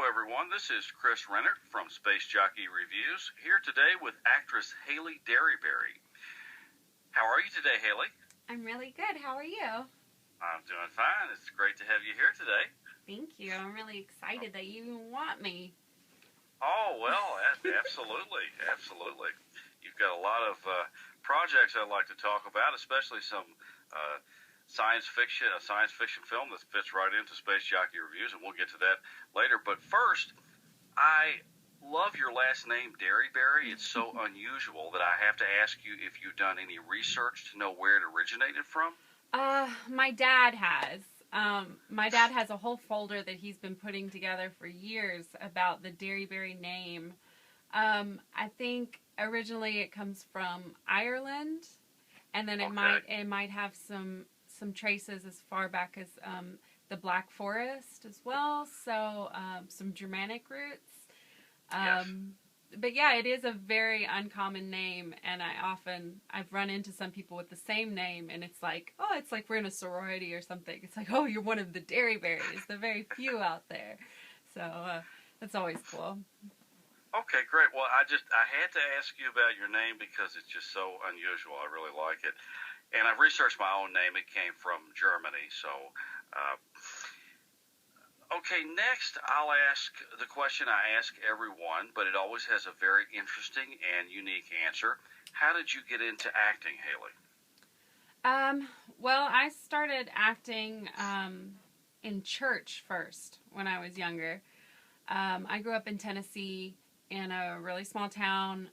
everyone. This is Chris Rennert from Space Jockey Reviews, here today with actress Hayley Derryberry. How are you today, Hayley? I'm really good. How are you? I'm doing fine. It's great to have you here today. Thank you. I'm really excited that you even want me. Oh, well, absolutely. Absolutely. You've got a lot of projects I'd like to talk about, especially some a science fiction film that fits right into Space Jockey Reviews, and we'll get to that later. But first, I love your last name, Derryberry. It's so unusual that I have to ask you if you've done any research to know where it originated from. My dad has. My dad has a whole folder that he's been putting together for years about the Derryberry name. I think originally it comes from Ireland, and then it might have some traces as far back as the Black Forest as well, so some Germanic roots. Yes. But yeah, it is a very uncommon name, and I've run into some people with the same name, and it's like we're in a sorority or something. It's like, oh, you're one of the Derryberries, the very few out there. So that's always cool. Okay, great. Well, I had to ask you about your name because it's just so unusual. I really like it. And I've researched my own name. It came from Germany. So, okay, next I'll ask the question I ask everyone, but it always has a very interesting and unique answer. How did you get into acting, Hayley? Well, I started acting in church first when I was younger. I grew up in Tennessee in a really small town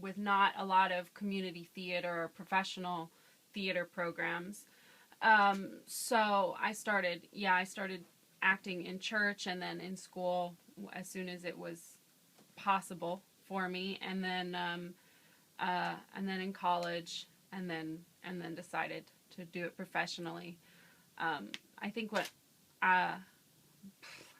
with not a lot of community theater or professional theater programs. So I started acting in church and then in school as soon as it was possible for me, and then in college, and then decided to do it professionally. I think when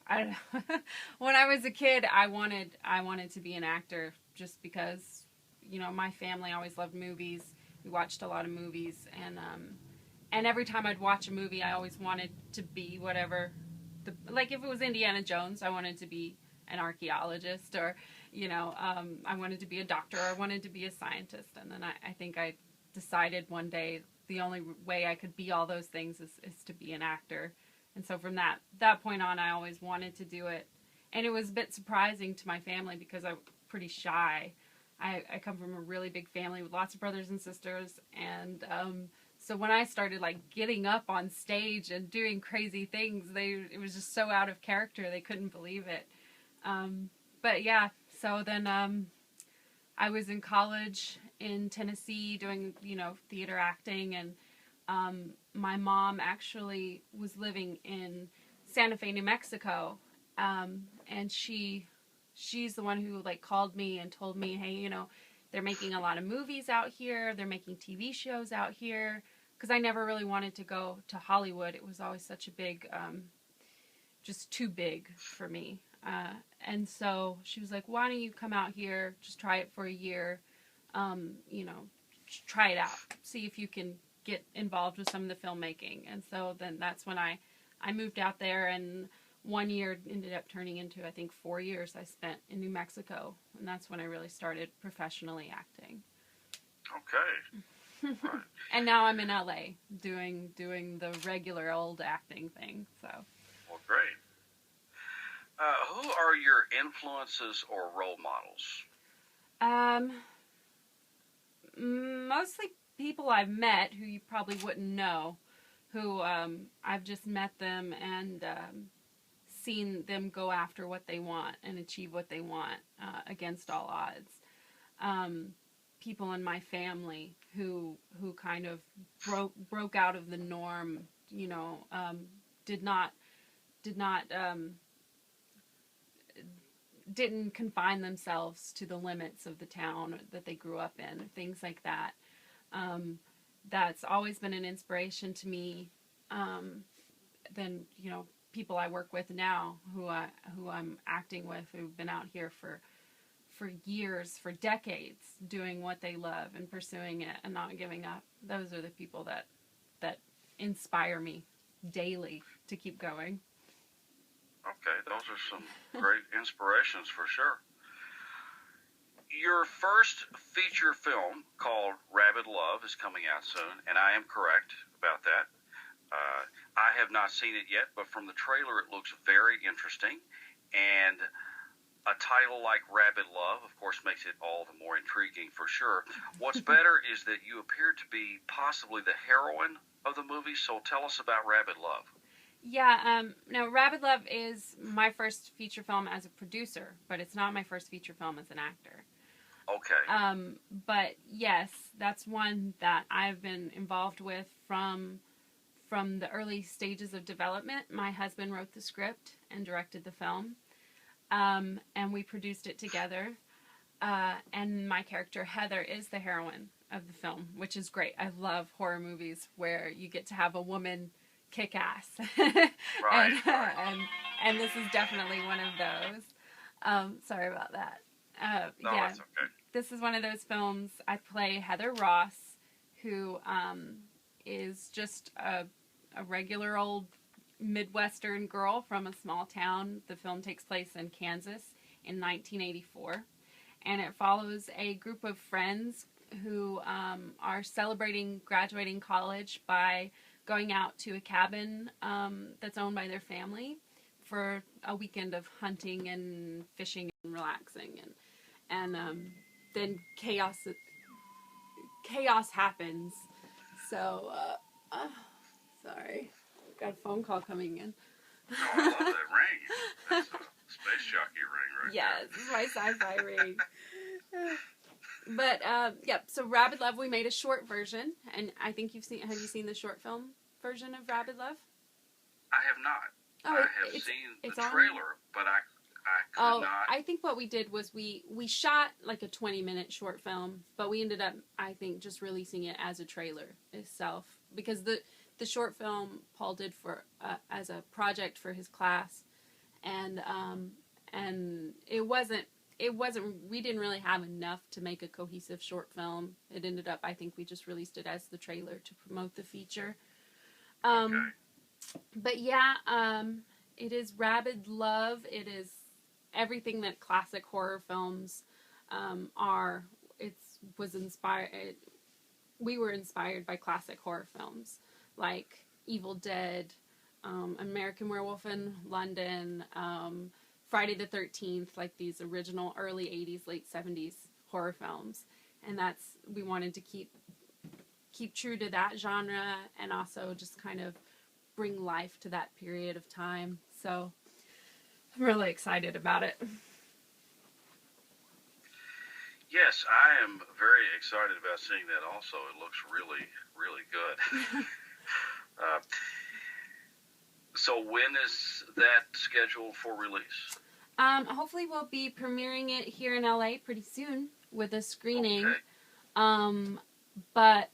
I was a kid, I wanted to be an actor just because, my family always loved movies. We watched a lot of movies, and every time I'd watch a movie, I always wanted to be whatever. Like if it was Indiana Jones, I wanted to be an archaeologist, or I wanted to be a doctor, or I wanted to be a scientist. And then I think I decided one day the only way I could be all those things is to be an actor. And so from that point on, I always wanted to do it. And it was a bit surprising to my family because I'm pretty shy. I come from a really big family with lots of brothers and sisters, and so when I started getting up on stage and doing crazy things, it was just so out of character. They couldn't believe it. But yeah, so then I was in college in Tennessee doing theater acting, and my mom actually was living in Santa Fe, New Mexico, and she's the one who called me and told me, hey, they're making a lot of movies out here. They're making TV shows out here. Because I never really wanted to go to Hollywood. It was always such a big, just too big for me. And so she was like, why don't you come out here, just try it for a year, try it out. See if you can get involved with some of the filmmaking. And so then that's when I moved out there, and 1 year ended up turning into, I think, 4 years I spent in New Mexico. And that's when I really started professionally acting. Okay. Right. And now I'm in LA doing the regular old acting thing. So. Well, great. Who are your influences or role models? Mostly people I've met who you probably wouldn't know, who I've just met them and seen them go after what they want and achieve what they want against all odds. People in my family who kind of broke out of the norm, didn't confine themselves to the limits of the town that they grew up in, things like that. That's always been an inspiration to me. Then people I work with now, who I'm acting with, who've been out here for years, for decades, doing what they love and pursuing it and not giving up. Those are the people that inspire me daily to keep going. Okay, those are some great inspirations for sure. Your first feature film called Rabid Love is coming out soon, and I am correct about that. I have not seen it yet, but from the trailer it looks very interesting, and a title like Rabid Love, of course, makes it all the more intriguing for sure. What's better is that you appear to be possibly the heroine of the movie, so tell us about Rabid Love. Yeah, no, Rabid Love is my first feature film as a producer, but it's not my first feature film as an actor. Okay. But yes, that's one that I've been involved with from the early stages of development. My husband wrote the script and directed the film, and we produced it together. And my character, Heather, is the heroine of the film, which is great. I love horror movies where you get to have a woman kick ass. Right. And this is definitely one of those. Sorry about that. No, yeah, that's okay. This is one of those films. I play Heather Ross, who is just a regular old Midwestern girl from a small town. The film takes place in Kansas in 1984, and it follows a group of friends who are celebrating graduating college by going out to a cabin that's owned by their family for a weekend of hunting and fishing and relaxing, and then chaos happens. So sorry, got a phone call coming in. Oh, I love that ring. That's a space jockey ring right Yeah, this is my sci-fi ring. But so Rabid Love, we made a short version, and I think have you seen the short film version of Rabid Love? I have not. Oh, I have seen the trailer, but I could not. I think what we did was we shot like a 20-minute short film, but we ended up, I think, just releasing it as a trailer itself, because the short film Paul did for as a project for his class, and it wasn't we didn't really have enough to make a cohesive short film. It ended up, I think we just released it as the trailer to promote the feature. Okay. But yeah, it is Rabid Love. It is everything that classic horror films are. We were inspired by classic horror films like Evil Dead, American Werewolf in London, Friday the 13th, like these original early 80s, late 70s horror films. And we wanted to keep true to that genre, and also just kind of bring life to that period of time. So I'm really excited about it. Yes, I am very excited about seeing that also. It looks really, really good. So when is that scheduled for release? Hopefully we'll be premiering it here in LA pretty soon with a screening. Okay. But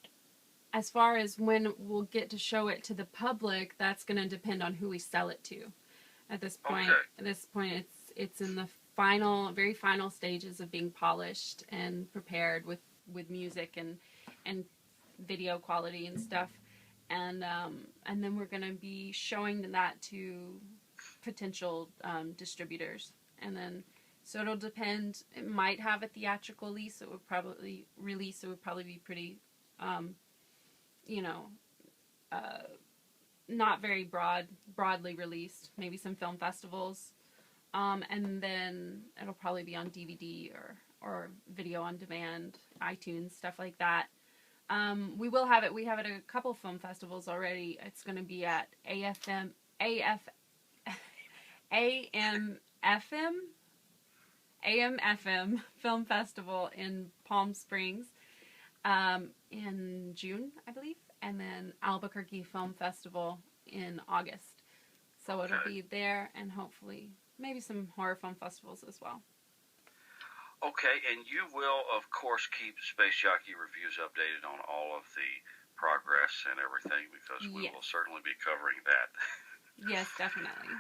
as far as when we'll get to show it to the public, that's going to depend on who we sell it to. At this point, it's in the very final stages of being polished and prepared with music and video quality and stuff. And then we're going to be showing that to potential distributors. And then, so it'll depend. It might have a theatrical release. It would probably be pretty, not very broadly released. Maybe some film festivals. And then it'll probably be on DVD or video on demand, iTunes, stuff like that. We will have it. We have it at a couple film festivals already. It's going to be at AMFM Film Festival in Palm Springs in June, I believe, and then Albuquerque Film Festival in August. So it'll be there, and hopefully maybe some horror film festivals as well. Okay, and you will, of course, keep Space Jockey Reviews updated on all of the progress and everything, because we will certainly be covering that. Yes, definitely.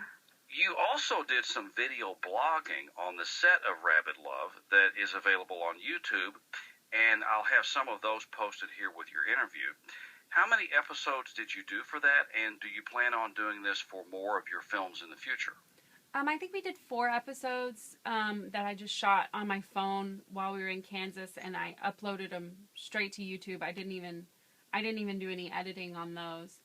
You also did some video blogging on the set of Rabid Love that is available on YouTube, and I'll have some of those posted here with your interview. How many episodes did you do for that, and do you plan on doing this for more of your films in the future? I think we did 4 episodes that I just shot on my phone while we were in Kansas, and I uploaded them straight to YouTube. I didn't even do any editing on those.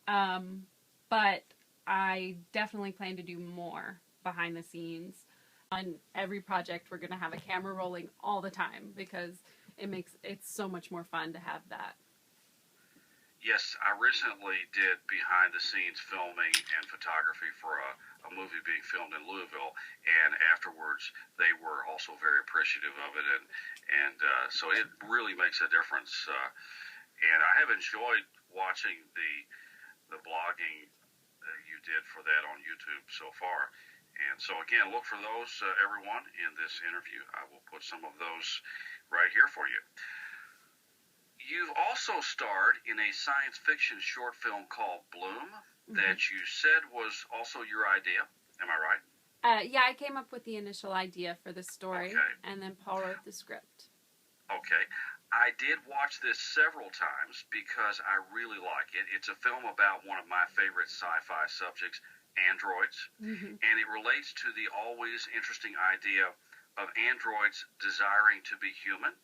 But I definitely plan to do more behind the scenes. On every project, we're going to have a camera rolling all the time because it's so much more fun to have that. Yes, I recently did behind-the-scenes filming and photography for a movie being filmed in Louisville, and afterwards they were also very appreciative of it, and so it really makes a difference. And I have enjoyed watching the blogging you did for that on YouTube so far. And so again, look for those, everyone, in this interview. I will put some of those right here for you. You've also starred in a science fiction short film called Blüm that you said was also your idea. Am I right? Yeah, I came up with the initial idea for the story, and then Paul wrote the script. Okay. I did watch this several times because I really like it. It's a film about one of my favorite sci-fi subjects, androids, and it relates to the always interesting idea of androids desiring to be human.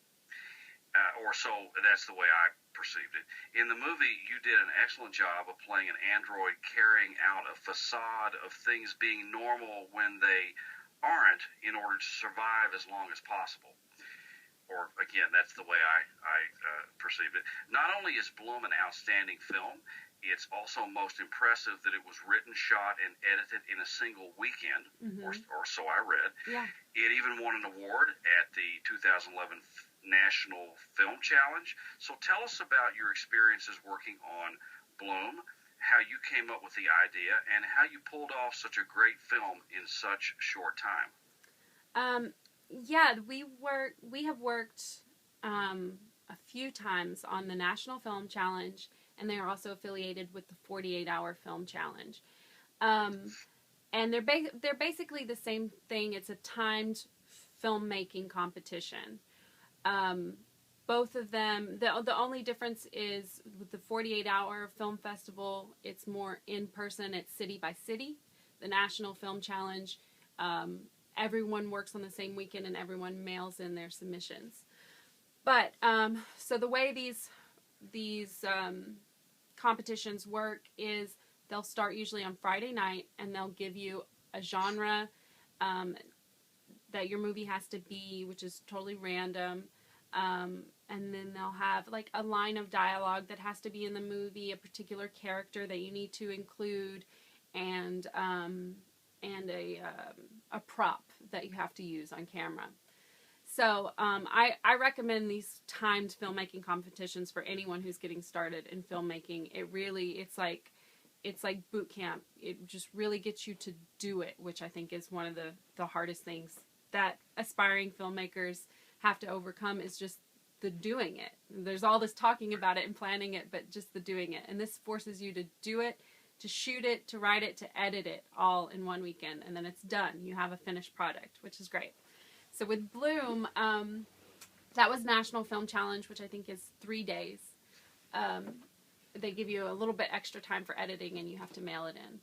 Or so that's the way I perceived it. In the movie, you did an excellent job of playing an android carrying out a facade of things being normal when they aren't in order to survive as long as possible. Or, again, that's the way I perceived it. Not only is Blüm an outstanding film, it's also most impressive that it was written, shot, and edited in a single weekend, or so I read. Yeah. It even won an award at the 2011 National Film Challenge. So tell us about your experiences working on Blüm, how you came up with the idea, and how you pulled off such a great film in such short time. Yeah, we have worked a few times on the National Film Challenge, and they are also affiliated with the 48-Hour Film Challenge. And they're basically the same thing. It's a timed filmmaking competition. Both of them, the only difference is with the 48-Hour Film Festival, it's more in person, it's city by city. The National Film Challenge, everyone works on the same weekend and everyone mails in their submissions. But, so the way these competitions work is they'll start usually on Friday night, and they'll give you a genre that your movie has to be, which is totally random. And then they'll have like a line of dialogue that has to be in the movie, a particular character that you need to include, and a prop that you have to use on camera. So I recommend these timed filmmaking competitions for anyone who's getting started in filmmaking. It's like boot camp. It just really gets you to do it, which I think is one of the hardest things that aspiring filmmakers have to overcome, is just the doing it. There's all this talking about it and planning it, but just the doing it. And this forces you to do it, to shoot it, to write it, to edit it all in one weekend, and then it's done. You have a finished product, which is great. So with Blüm, that was National Film Challenge, which I think is 3 days. They give you a little bit extra time for editing, and you have to mail it in.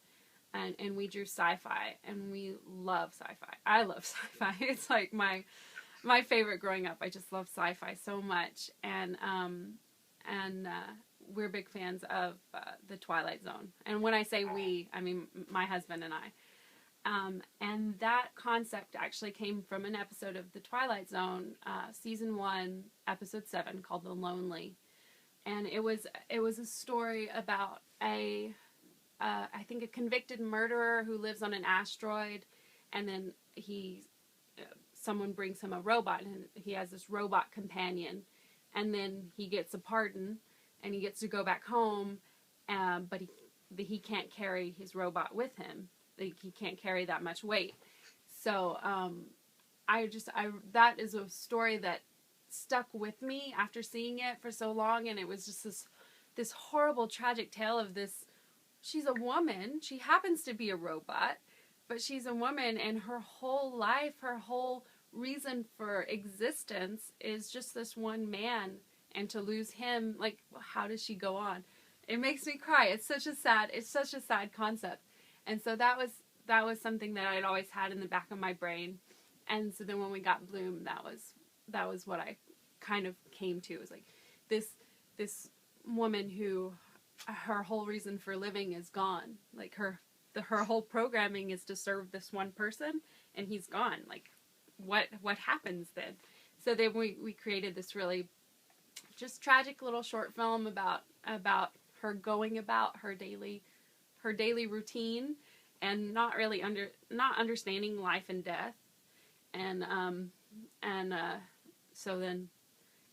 And we drew sci-fi, and we love sci-fi. I love sci-fi. It's like my favorite growing up. I just love sci-fi so much, and we're big fans of the Twilight Zone. And when I say we, I mean my husband and I. And that concept actually came from an episode of The Twilight Zone, season 1, episode 7, called The Lonely. And it was a story about I think a convicted murderer who lives on an asteroid, and then someone brings him a robot, and he has this robot companion, and then he gets a pardon, and he gets to go back home, but he can't carry his robot with him. He can't carry that much weight. So that is a story that stuck with me after seeing it for so long, and it was just this horrible, tragic tale of this. She's a woman. She happens to be a robot, but she's a woman, and her whole life, her whole reason for existence is just this one man, and to lose him, like, how does she go on? It makes me cry. It's such a sad concept. And so that that was something that I'd always had in the back of my brain. And so then when we got Blüm, that was what I kind of came to. It was like this woman who her whole reason for living is gone. Like her whole programming is to serve this one person, and he's gone. Like what happens then? So then we created this really just tragic little short film about her going about her daily routine and not understanding life and death. And so then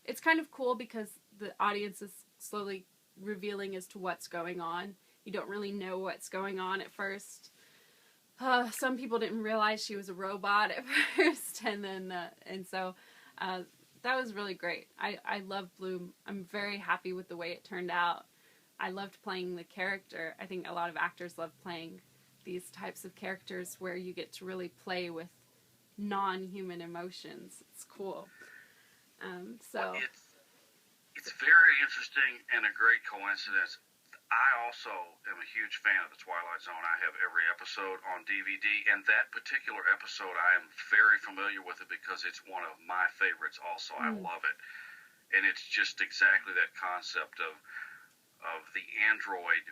it's kind of cool because the audience is slowly revealing as to what's going on. You don't really know what's going on at first. Some people didn't realize she was a robot at first, and so that was really great. I love Blüm. I'm very happy with the way it turned out. I loved playing the character. I think a lot of actors love playing these types of characters where you get to really play with non-human emotions. It's cool. Well, it's very interesting and a great coincidence. I also am a huge fan of The Twilight Zone. I have every episode on DVD, and that particular episode I am very familiar with it because it's one of my favorites also. I love it. And it's just exactly that concept of the android,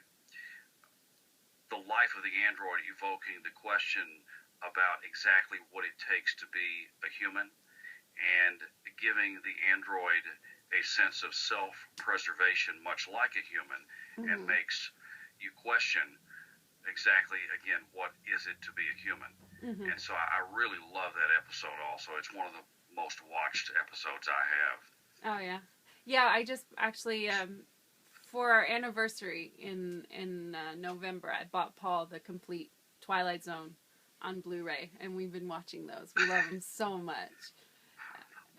the life of the android evoking the question about exactly what it takes to be a human and giving the android a sense of self-preservation, much like a human, and makes you question exactly, again, what is it to be a human. And so I really love that episode also. It's one of the most watched episodes I have. Oh, yeah. Yeah, I just actually, for our anniversary in November, I bought Paul the complete Twilight Zone on Blu-ray, and we've been watching those. We love them so much.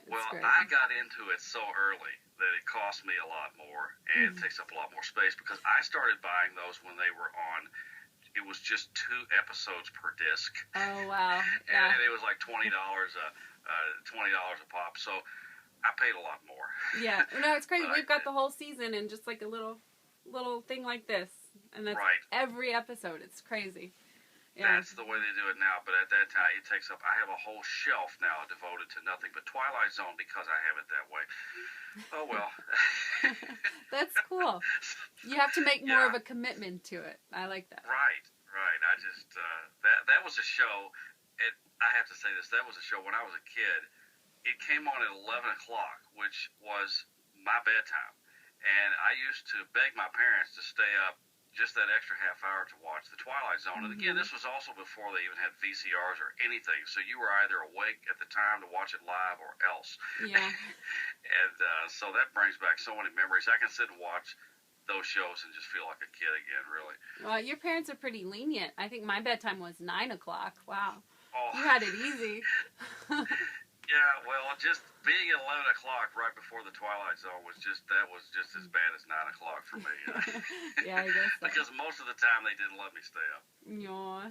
Well, I got into it so early that it cost me a lot more, and it takes up a lot more space, because I started buying those when they were on, it was just 2 episodes per disc. Oh, wow. And it was like $20 a pop, so I paid a lot more. Yeah. No, it's crazy. We've got the whole season in just like a little thing like this, and that's every episode. It's crazy. Yeah. That's the way they do it now, but at that time, it takes up, I have a whole shelf now devoted to nothing but Twilight Zone because I have it that way. Oh, well. That's cool. You have to make more of a commitment to it. I like that. Right. I just, that was a show, I have to say this, that was a show when I was a kid. It came on at 11 o'clock, which was my bedtime. And I used to beg my parents to stay up just that extra half hour to watch The Twilight Zone. And again, this was also before they even had VCRs or anything. So you were either awake at the time to watch it live or else. Yeah. And so that brings back so many memories. I can sit and watch those shows and just feel like a kid again, really. Well, your parents are pretty lenient. I think my bedtime was 9 o'clock. Wow. Oh. You had it easy. Yeah, well, just being at 11 o'clock right before The Twilight Zone was just as bad as 9 o'clock for me. Yeah, I guess so. Because most of the time they didn't let me stay up. Yeah.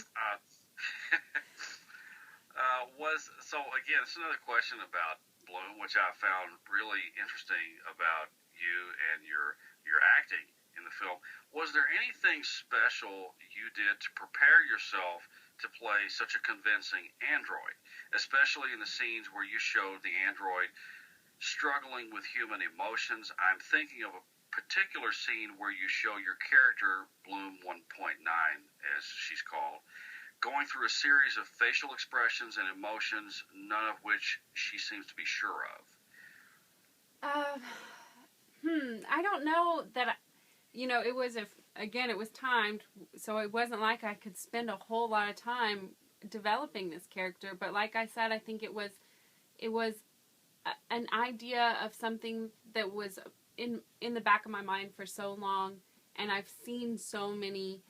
So again, it's another question about Blüm, which I found really interesting about you and your acting in the film. Was there anything special you did to prepare yourself to play such a convincing android, especially in the scenes where you showed the android struggling with human emotions? I'm thinking of a particular scene where you show your character, Blüm 1.9, as she's called, going through a series of facial expressions and emotions, none of which she seems to be sure of. I don't know that, it was, it was timed, so it wasn't like I could spend a whole lot of time developing this character, but like I said, I think it was an idea of something that was in the back of my mind for so long, and I've seen so many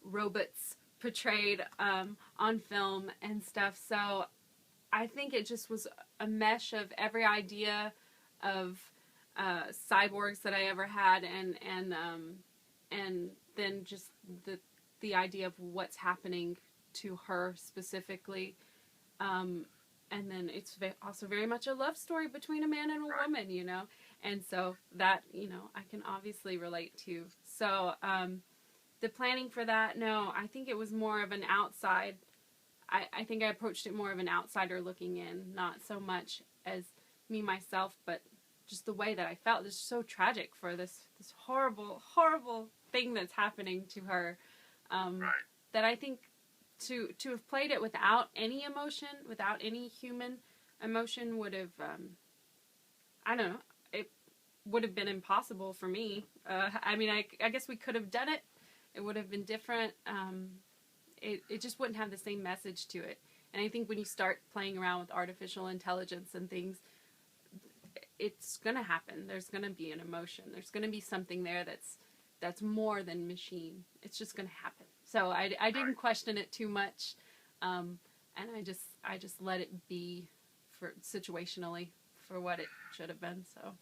robots portrayed on film and stuff, so I think it just was a mesh of every idea of cyborgs that I ever had, and then just the idea of what's happening to her specifically, and then it's also very much a love story between a man and a woman, and so that I can obviously relate to. So The planning for that, no, I think it was more of an outside. I think I approached it more of an outsider looking in, not so much as me myself, but just the way that I felt. It's so tragic for this horrible, horrible thing that's happening to her. Right. That I think to have played it without any emotion, without any human emotion, would have, I don't know, it would have been impossible for me. I mean, I guess we could have done it. It would have been different. It just wouldn't have the same message to it. And I think when you start playing around with artificial intelligence and things, it's going to happen. There's going to be an emotion. There's going to be something there that's more than machine. It's just going to happen. So I didn't question it too much, and I just let it be for situationally for what it should have been. So.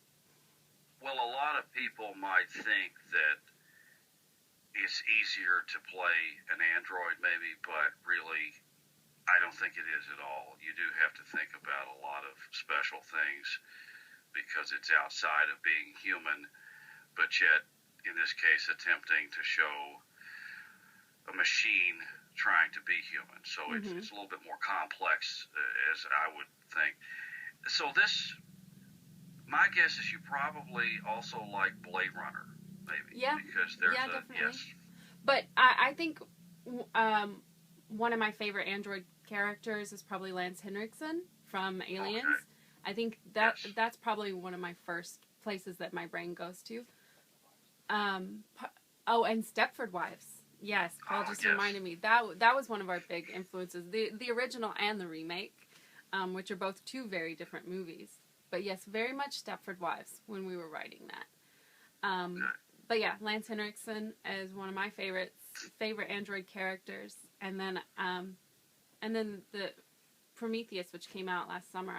Well, a lot of people might think that it's easier to play an android maybe, but really I don't think it is at all. You do have to think about a lot of special things because it's outside of being human, but yet in this case attempting to show a machine trying to be human. So it's a little bit more complex, as I would think. So this, my guess is you probably also like Blade Runner. Maybe. Yeah. Because there's definitely. Yes. But I think one of my favorite android characters is probably Lance Henriksen from Aliens. Okay. I think that's probably one of my first places that my brain goes to. And Stepford Wives. Yes, Paul just reminded me. That was one of our big influences. The original and the remake, which are both two very different movies. But yes, very much Stepford Wives when we were writing that. But yeah, Lance Henriksen is one of my favorite android characters, and then the Prometheus, which came out last summer.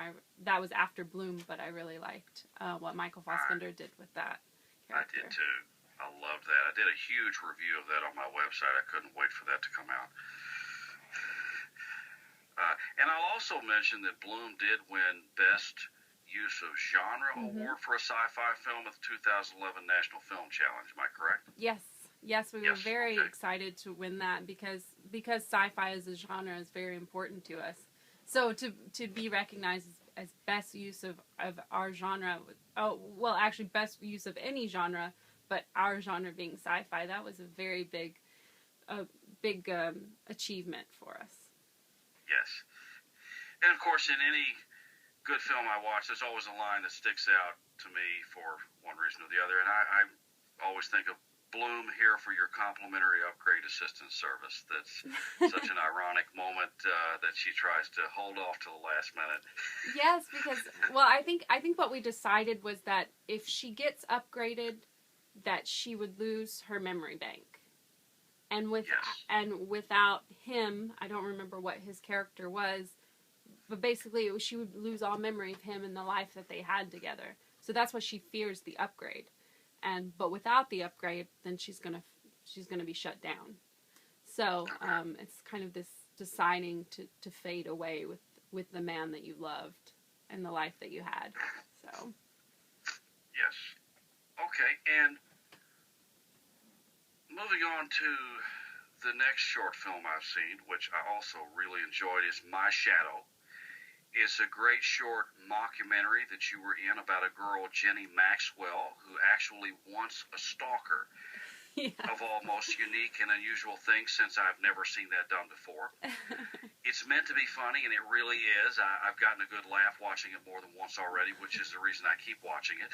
That was after Blüm, but I really liked what Michael Fassbender did with that character. I did too. I loved that. I did a huge review of that on my website. I couldn't wait for that to come out. And I'll also mention that Blüm did win Best Use of Genre Award for a sci-fi film at the 2011 National Film Challenge. Am I correct? Yes, we were very excited to win that because sci-fi as a genre is very important to us. So to be recognized as best use of our genre, actually best use of any genre, but our genre being sci-fi, that was a very big achievement for us. Yes. And of course, in any good film I watch, there's always a line that sticks out to me for one reason or the other, and I always think of Blüm here for your complimentary upgrade assistance service. That's such an ironic moment that she tries to hold off to the last minute. Yes, because I think what we decided was that if she gets upgraded, that she would lose her memory bank, and without him, I don't remember what his character was, but basically she would lose all memory of him and the life that they had together. So that's why she fears the upgrade. But without the upgrade, then she's gonna be shut down. So it's kind of this deciding to fade away with the man that you loved and the life that you had. So. Yes. Okay, and moving on to the next short film I've seen, which I also really enjoyed, is My Shadow. It's a great short mockumentary that you were in about a girl, Jenny Maxwell, who actually wants a stalker. Yeah. Of all most unique and unusual things, since I've never seen that done before. It's meant to be funny, and it really is. I've gotten a good laugh watching it more than once already, which is the reason I keep watching it.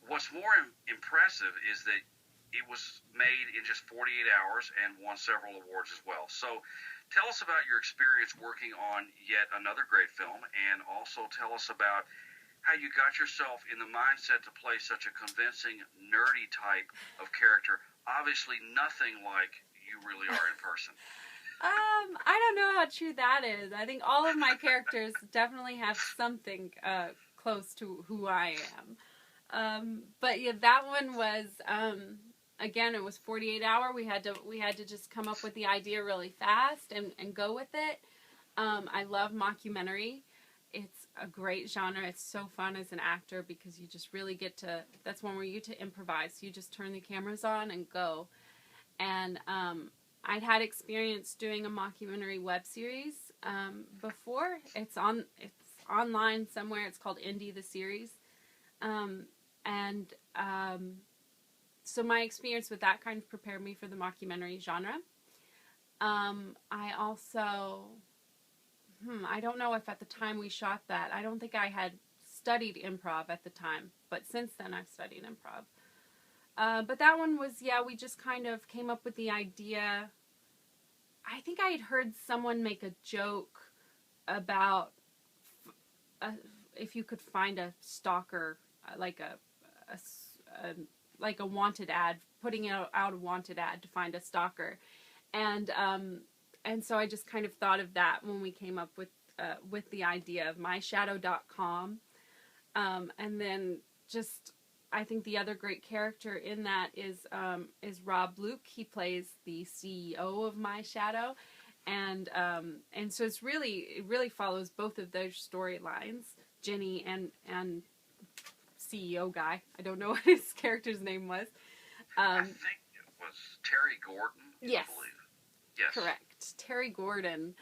What's more impressive is that it was made in just 48 hours and won several awards as well. So tell us about your experience working on yet another great film, and also tell us about how you got yourself in the mindset to play such a convincing, nerdy type of character. Obviously nothing like you really are in person. I don't know how true that is. I think all of my characters definitely have something close to who I am. But yeah, that one was, again, it was 48 hour. We had to just come up with the idea really fast and go with it. I love mockumentary. It's a great genre. It's so fun as an actor because you just really get to, that's one where you get to improvise. You just turn the cameras on and go. And I'd had experience doing a mockumentary web series before. It's online somewhere. It's called Indie the Series. So my experience with that kind of prepared me for the mockumentary genre. I also, I don't know if at the time we shot that, I don't think I had studied improv at the time, but since then I've studied improv. But that one was, we just kind of came up with the idea. I think I had heard someone make a joke about if you could find a stalker, like a wanted ad, putting out a wanted ad to find a stalker. And so I just kind of thought of that when we came up with the idea of myshadow.com. And then just, I think the other great character in that is Rob Blüm. He plays the CEO of My Shadow. And so it really follows both of those storylines, Jenny and CEO guy. I don't know what his character's name was. I think it was Terry Gordon. Yes. I believe. Yes. Correct. Terry Gordon.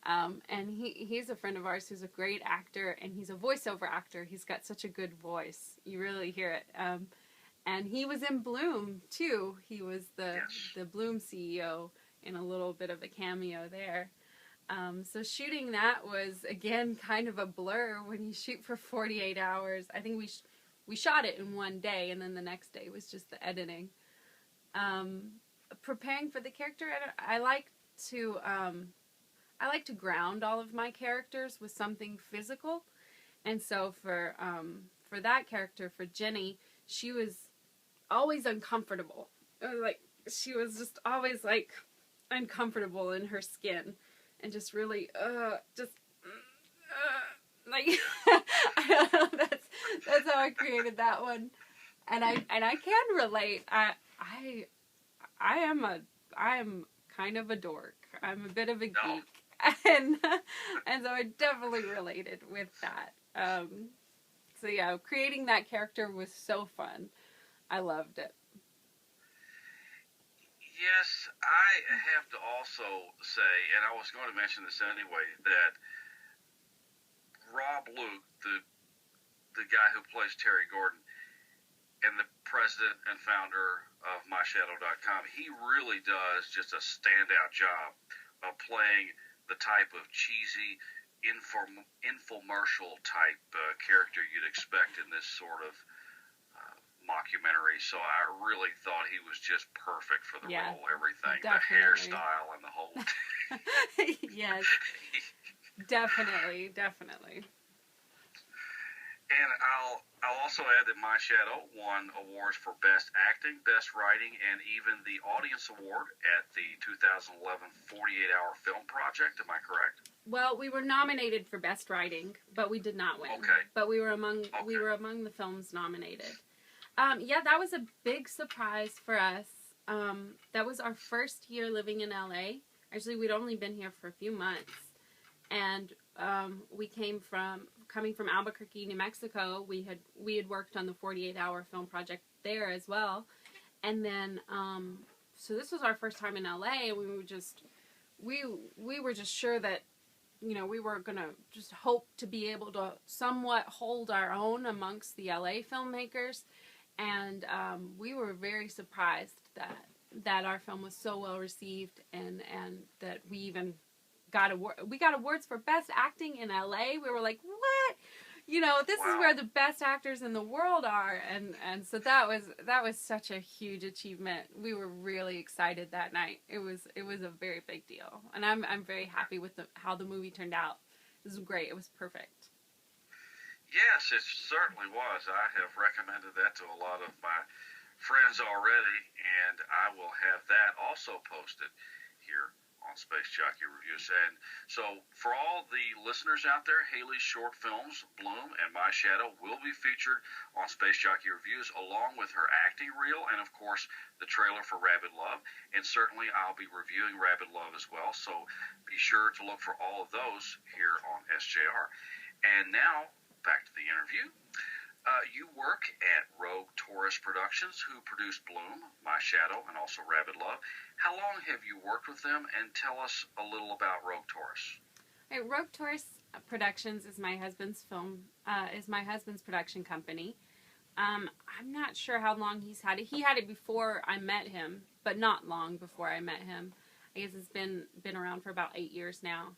And he's a friend of ours who's a great actor, and he's a voiceover actor. He's got such a good voice. You really hear it. And he was in Blüm, too. He was the Blüm CEO in a little bit of a cameo there. So shooting that was, again, kind of a blur when you shoot for 48 hours. I think we shot it in one day, and then the next day was just the editing. Preparing for the character, I like to ground all of my characters with something physical, and so for that character, for Jenny, she was always uncomfortable. She was just always uncomfortable in her skin, and just really I don't know. That's how I created that one, and I can relate. I am kind of a dork. I'm a bit of a geek, and so I definitely related with that. So yeah, creating that character was so fun. I loved it. Yes, I have to also say, and I was going to mention this anyway, that Rob Blüm, the guy who plays Terry Gordon, and the president and founder of MyShadow.com, he really does just a standout job of playing the type of cheesy, infomercial type character you'd expect in this sort of mockumentary. So I really thought he was just perfect for the role. Everything, definitely. The hairstyle and the whole. Yes, definitely. And I'll also add that My Shadow won awards for Best Acting, Best Writing, and even the Audience Award at the 2011 48-Hour Film Project. Am I correct? Well, we were nominated for Best Writing, but we did not win. Okay. But we were among the films nominated. That was a big surprise for us. That was our first year living in LA. Actually, we'd only been here for a few months, and we coming from Albuquerque, New Mexico. We had worked on the 48-Hour Film Project there as well, and then so this was our first time in LA, and we were just sure that, we were gonna just hope to be able to somewhat hold our own amongst the LA filmmakers, and we were very surprised that our film was so well received, and that we even got awards for Best Acting in LA. We were like, what? This is where the best actors in the world are, and so that was such a huge achievement. We were really excited that night. It was a very big deal, and I'm very happy with how the movie turned out. It was great. It was perfect. Yes, it certainly was. I have recommended that to a lot of my friends already, and I will have that also posted here on Space Jockey Reviews. And so for all the listeners out there, Hayley's short films, Blüm and My Shadow, will be featured on Space Jockey Reviews, along with her acting reel and, of course, the trailer for Rabid Love. And certainly I'll be reviewing Rabid Love as well, so be sure to look for all of those here on SJR. And now, back to the interview. You work at Rogue Tourist Productions, who produced Blüm, My Shadow, and also Rabid Love. How long have you worked with them? And tell us a little about Rogue Tourist. Right, Rogue Tourist Productions is my husband's production company. I'm not sure how long he's had it. He had it before I met him, but not long before I met him. I guess it's been around for about 8 years now,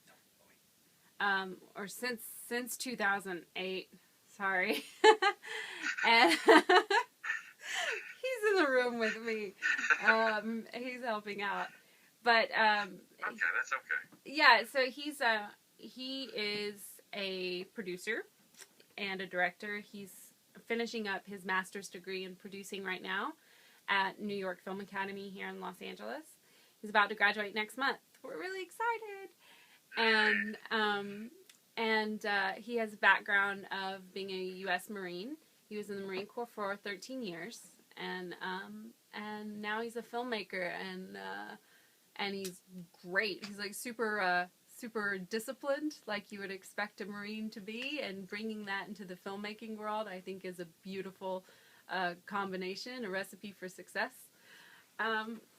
or since 2008. Sorry, and he's in the room with me. He's helping out, but okay, that's okay. Yeah. So he is a producer and a director. He's finishing up his master's degree in producing right now at New York Film Academy here in Los Angeles. He's about to graduate next month. We're really excited, and he has a background of being a U.S. Marine. He was in the Marine Corps for 13 years, and now he's a filmmaker, and he's great. He's like super disciplined, like you would expect a Marine to be, and bringing that into the filmmaking world, I think, is a beautiful combination, a recipe for success.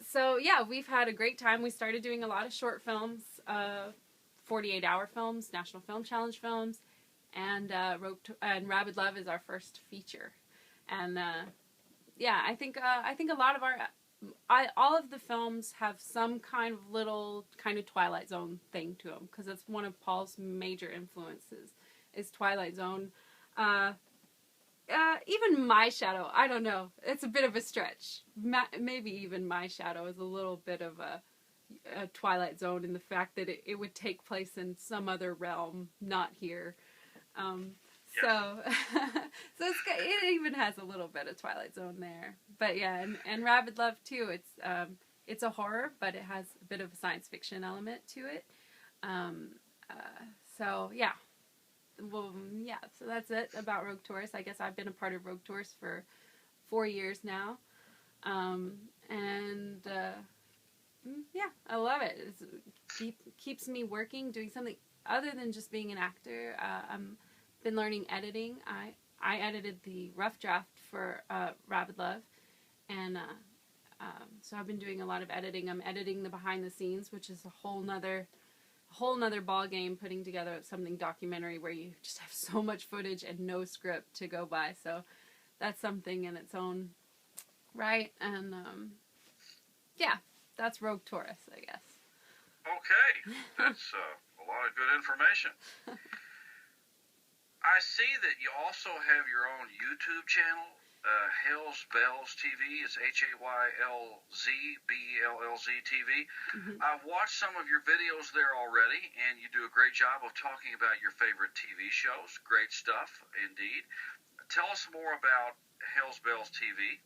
So yeah, we've had a great time. We started doing a lot of short films, 48-hour films, National Film Challenge films, and Rabid Love is our first feature. And yeah, I think a lot of all of the films have some kind of Twilight Zone thing to them, because that's one of Paul's major influences is Twilight Zone. Even My Shadow, I don't know, it's a bit of a stretch. Maybe even My Shadow is a little bit of a Twilight Zone in the fact that it would take place in some other realm, not here. So it even has a little bit of Twilight Zone there. But yeah, and Rabid Love too. It's a horror, but it has a bit of a science fiction element to it. So yeah. Well, yeah, so that's it about Rogue Tourist. I guess I've been a part of Rogue Tourist for 4 years now. Yeah, I love it. It keeps me working, doing something other than just being an actor. I've been learning editing. I edited the rough draft for Rabid Love, and so I've been doing a lot of editing. I'm editing the behind the scenes, which is a whole nother ball game, putting together something documentary where you just have so much footage and no script to go by. So that's something in its own right. And yeah, that's Rogue Tourist, I guess. Okay, that's a lot of good information. I see that you also have your own YouTube channel, Hayley Bells TV. It's HAYLZBELLZ TV. Mm-hmm. I've watched some of your videos there already, and you do a great job of talking about your favorite TV shows. Great stuff, indeed. Tell us more about Hayley Bells TV.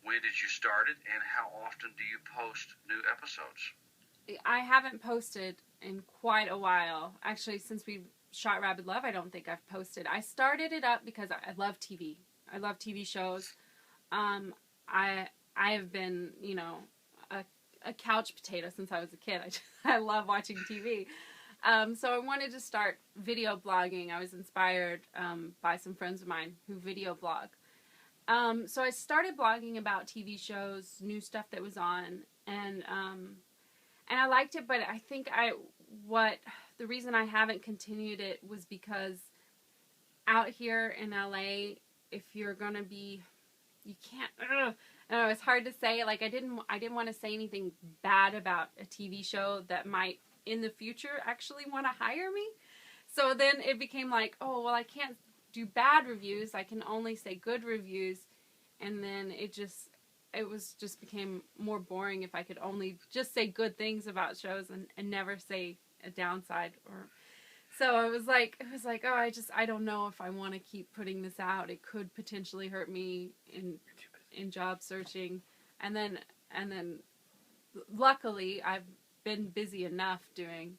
When did you start it, and how often do you post new episodes? I haven't posted in quite a while. Actually, since we shot Rabid Love, I don't think I've posted. I started it up because I love TV. I love TV shows. I have been, a couch potato since I was a kid. I love watching TV. So I wanted to start video blogging. I was inspired by some friends of mine who video blog. So I started blogging about TV shows, new stuff that was on, and I liked it, but I think the reason I haven't continued it was because out here in LA, if you're gonna be, you can't. I don't know. It's hard to say. Like I didn't want to say anything bad about a TV show that might in the future actually want to hire me. So then it became like, oh well, I can't do bad reviews. I can only say good reviews, and then it just became more boring if I could only just say good things about shows and never say a downside. So it was like, oh, I don't know if I want to keep putting this out. It could potentially hurt me in job searching. And then luckily I've been busy enough doing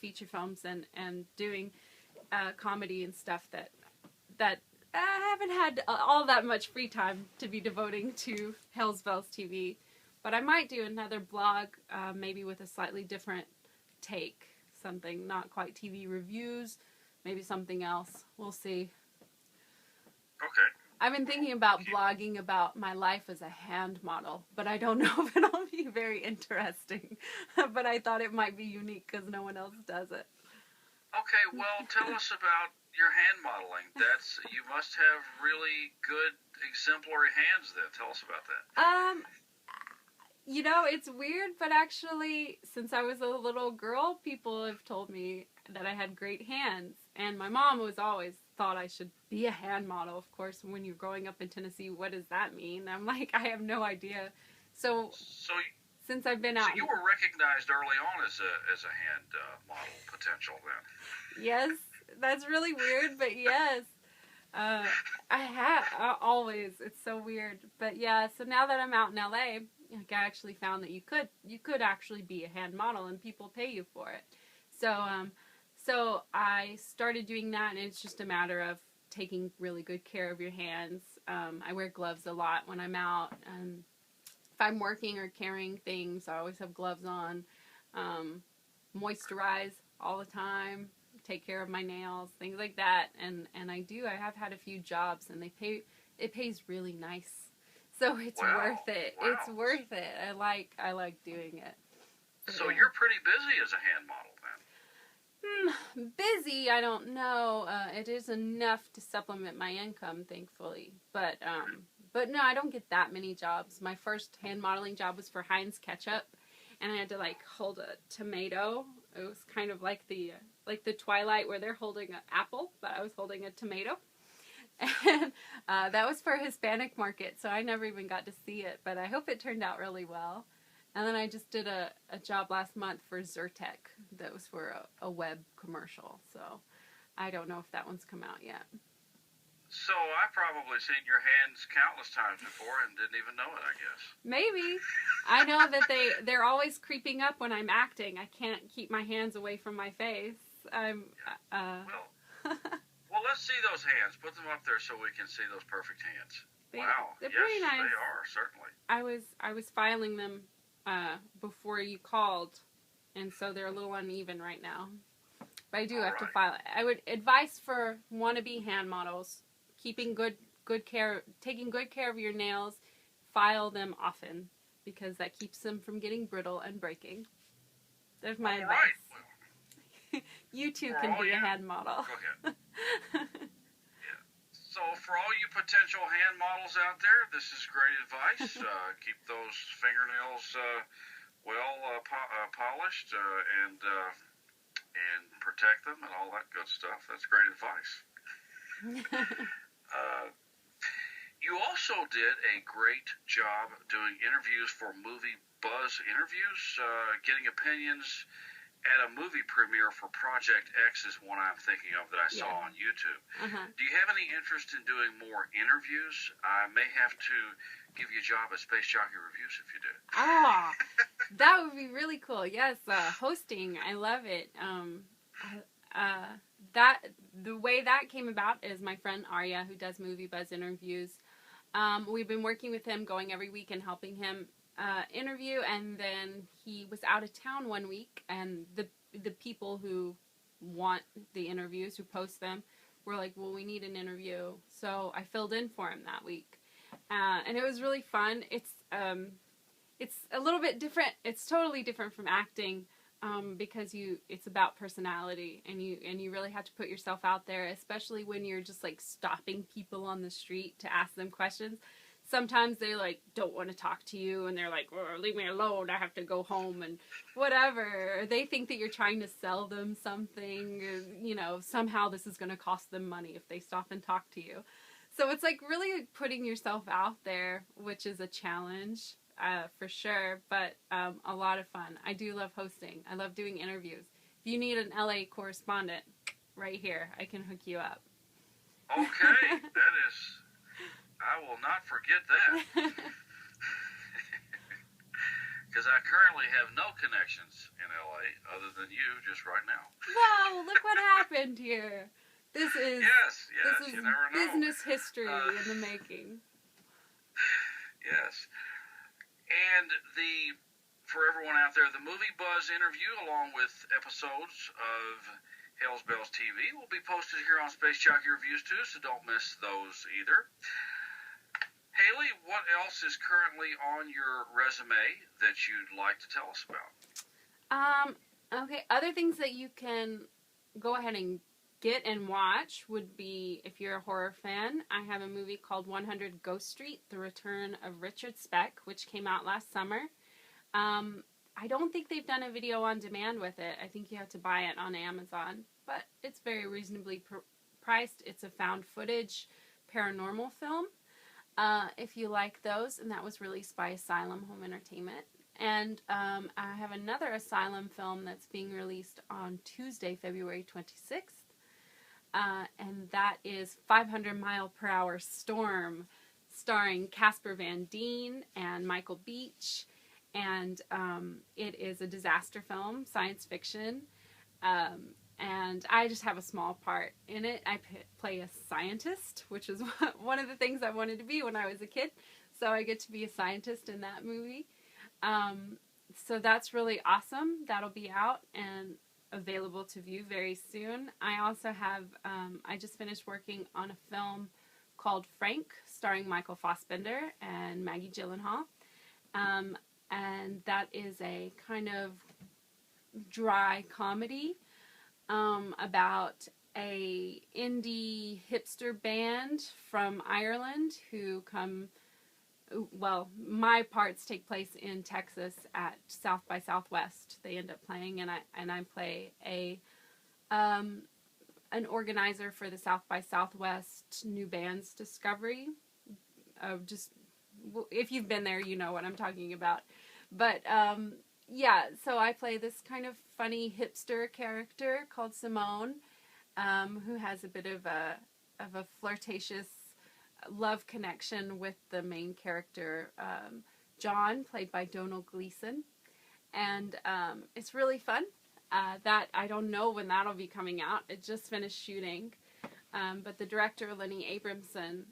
feature films and doing comedy and stuff that I haven't had all that much free time to be devoting to Hayley Bells TV. But I might do another blog, maybe with a slightly different take. Something not quite TV reviews, maybe something else. We'll see. Okay. I've been thinking about blogging about my life as a hand model, but I don't know if it'll be very interesting. But I thought it might be unique because no one else does it. Okay, well, tell us about your hand modeling. You must have really good exemplary hands then. Tell us about that. You know, it's weird, but actually, since I was a little girl, people have told me that I had great hands. And my mom was always thought I should be a hand model. Of course, when you're growing up in Tennessee, what does that mean? I'm like, I have no idea. So since I've been out... So you were recognized early on as a hand model potential then? Yes, that's really weird, but yes. I have always. It's so weird. But yeah, so now that I'm out in LA, like, I actually found that you could actually be a hand model and people pay you for it. So I started doing that, and it's just a matter of taking really good care of your hands. I wear gloves a lot when I'm out. If I'm working or carrying things, I always have gloves on. Moisturize all the time. Take care of my nails, things like that. And I have had a few jobs, and it pays really nice. So it's worth it. Wow. It's worth it. I like doing it. So you're pretty busy as a hand model then? Busy, I don't know. It is enough to supplement my income, thankfully. But no, I don't get that many jobs. My first hand modeling job was for Heinz ketchup, and I had to like hold a tomato. It was kind of like the Twilight where they're holding an apple, but I was holding a tomato. And that was for a Hispanic market, so I never even got to see it, but I hope it turned out really well. And then I just did a job last month for Zyrtec that was for a web commercial, so I don't know if that one's come out yet. So I've probably seen your hands countless times before and didn't even know it, I guess. Maybe. I know that they're always creeping up when I'm acting. I can't keep my hands away from my face. Well, let's see those hands. Put them up there so we can see those perfect hands. Wow. They're yes, pretty nice. They are, certainly. I was filing them before you called, and so they're a little uneven right now. But I do have to file it. I would advise for wannabe hand models, taking good care of your nails. File them often because that keeps them from getting brittle and breaking. There's my advice. Right. You too can be a hand model. Go ahead. Yeah. So for all you potential hand models out there, this is great advice. Keep those fingernails polished and protect them and all that good stuff. That's great advice. You also did a great job doing interviews for Movie Buzz Interviews, getting opinions at a movie premiere for Project X is one I'm thinking of that I saw on YouTube. Do you have any interest in doing more interviews? I may have to give you a job at Space Jockey Reviews if you do. That would be really cool. Yes, hosting, I love it. The way that came about is my friend Arya, who does Movie Buzz Interviews. We've been working with him, going every week and helping him interview, and then he was out of town one week, and the people who want the interviews, who post them, were like, well, we need an interview. So I filled in for him that week, and it was really fun. It's a little bit different. It's totally different from acting, because it's about personality, and you really have to put yourself out there, especially when you're just like stopping people on the street to ask them questions. Sometimes they like don't want to talk to you, and they're like, oh, leave me alone, I have to go home, and whatever. Or they think that you're trying to sell them something, or, somehow this is going to cost them money if they stop and talk to you. So it's like really putting yourself out there, which is a challenge, for sure, but a lot of fun. I do love hosting. I love doing interviews. If you need an LA correspondent, right here, I can hook you up. Okay, that is... I will not forget that. Because I currently have no connections in LA other than you just right now. Wow, look what happened here. This is you never know. Business history in the making. Yes. And for everyone out there, the Movie Buzz interview, along with episodes of Hails Bells TV will be posted here on Space Jockey Reviews too, so don't miss those either. Hayley, what else is currently on your resume that you'd like to tell us about? Okay, other things that you can go ahead and get and watch would be, if you're a horror fan, I have a movie called 100 Ghost Street, The Return of Richard Speck, which came out last summer. I don't think they've done a video on demand with it. I think you have to buy it on Amazon, but it's very reasonably priced. It's a found footage paranormal film, if you like those, and that was released by Asylum Home Entertainment. And I have another Asylum film that's being released on Tuesday, February 26th, and that is 500 Mile Per Hour Storm, starring Casper Van Dien and Michael Beach. And it is a disaster film, science fiction, and I just have a small part in it. I play a scientist, which is one of the things I wanted to be when I was a kid, so I get to be a scientist in that movie. So that's really awesome. That'll be out and available to view very soon. I also have, I just finished working on a film called Frank, starring Michael Fassbender and Maggie Gyllenhaal. And that is a kind of dry comedy about a indie hipster band from Ireland who come, well, my parts take place in Texas at South by Southwest. They end up playing, and I play an organizer for the South by Southwest New Bands Discovery. Just if you've been there, you know what I'm talking about. But yeah, so I play this kind of funny hipster character called Simone, who has a bit of a flirtatious love connection with the main character, John, played by Donald Gleason. And it's really fun. That I don't know when that'll be coming out. It just finished shooting. But the director, Lenny Abramson,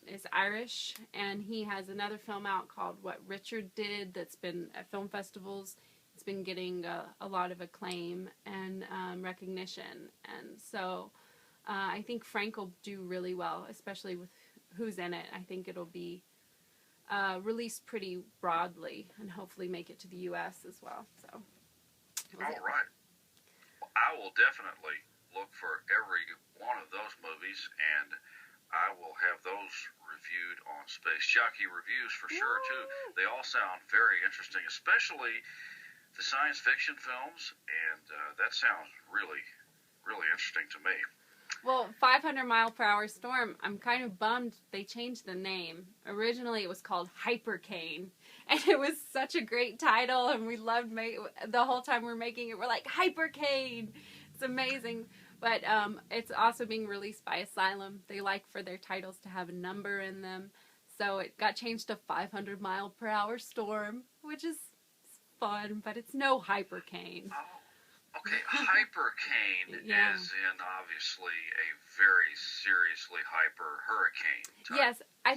is Irish, and he has another film out called What Richard Did that's been at film festivals. It's been getting a lot of acclaim and recognition. And so I think Frank will do really well, especially with who's in it. I think it'll be released pretty broadly and hopefully make it to the U.S. as well. So, all right. Well, I will definitely look for every one of those movies, and I will have those reviewed on Space Jockey Reviews for sure, too. They all sound very interesting, especially the science fiction films, and that sounds really, really interesting to me. Well, 500 Mile Per Hour Storm, I'm kind of bummed they changed the name. Originally it was called Hypercane, and it was such a great title, and we loved the whole time we were making it, we're like, Hypercane! It's amazing. But it's also being released by Asylum. They like for their titles to have a number in them. So it got changed to 500 Mile Per Hour Storm, which is fun, but it's no Hypercane. Oh, okay. Hypercane Yeah. is in obviously a very seriously hyper hurricane type. Yes, I